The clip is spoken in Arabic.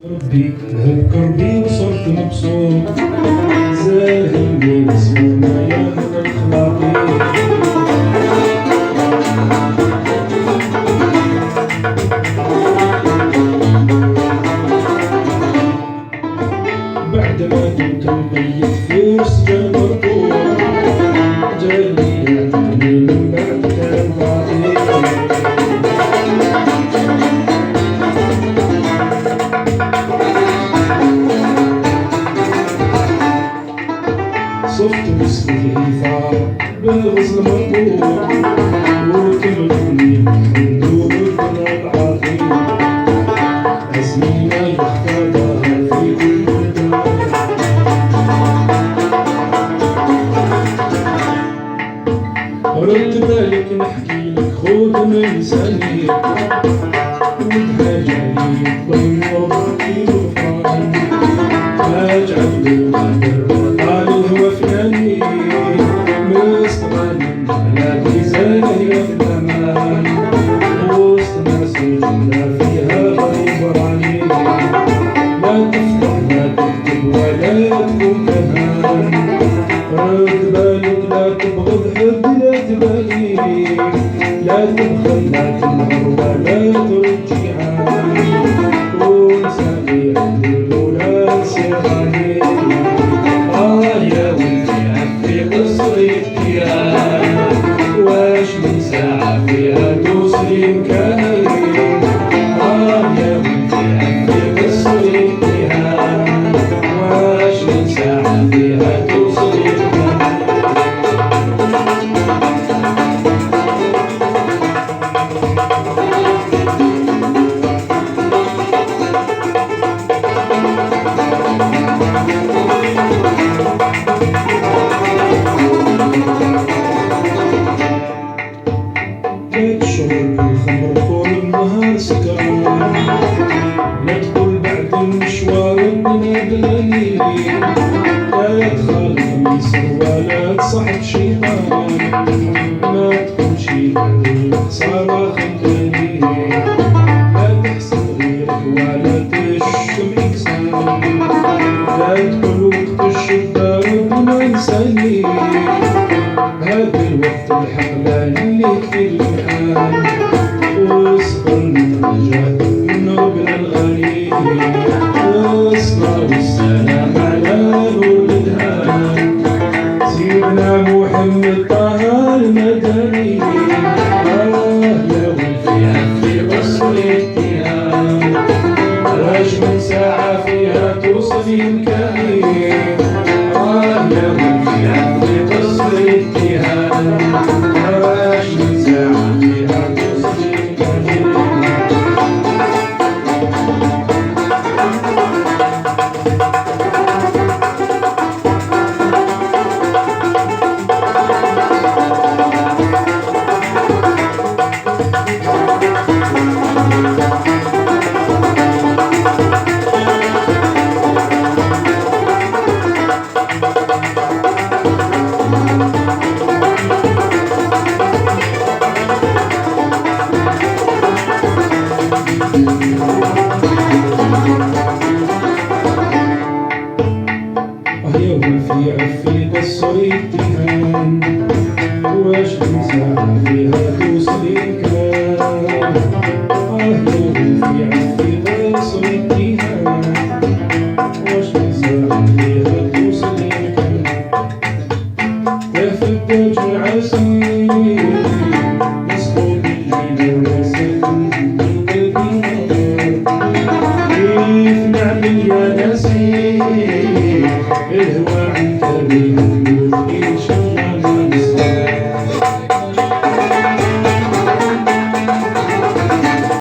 ربي هكر بي وصرت مبسوط زاهمني نسمع يا الخلاقي بعد ما كنت مبيت في سجن مربوط جالي يعتقني من بعد كان فاضي صفت مستغيثة بالغزل مربوط وتمرني محمود ربنا العظيم أزمينة يختارها في كل بلدان رد بالك نحكي لك خود من ثانية ودها جالي ضمن وضعي وفران ما جعل القدر قال الهوى فلاني مستغنم على ميزاني في الأمان وسط ناس الجنة فيها غريب راني لا تفرح لا تكتب ولا تكون كمان رد بالك لا تبغض حد لا تبالي لا تبخل لا تنهر ولا ترجي عاني ونساني عندي ولا نسيراني يا ولدي عفي قصري الديار واش من ساعة فيها توصلي مكاني يا ولدي عفي قصري الديار واش من ساعة فيها توصلي مكاني شرب الخمر طول النهار سكران لا تقول بعد المشوار اننا بلاني لا تخالف ميسر ولا تصحب شيطان ما تكون شي بعد الخسارة خلاني لا تحسب غيرك ولا تشتم انسان لا تقول وقت الشدة ربنا انساني هذا الوقت الحقلان اللي في الامحان واصبر نترجى من ربنا الغني الصلاة والسلام على نور الدهان سيدنا محمد طه المدني يا ولدي عفي قصري الدهان واش من ساعة فيها توصلي مكاني يا ولدي عفي قصري الدهان واش من ساعة فيها توصلي مكاني يا ولدي عفي قصري الدهان واش من ساعة فيها توصلي مكان يا ولدي عفي قصري الدهان واش من ساعة فيها توصلي مكان يا فداج العسير مسكون الليل وسكن من قلبي كيف نعمل يا نسيم الهوى عنك بيهموش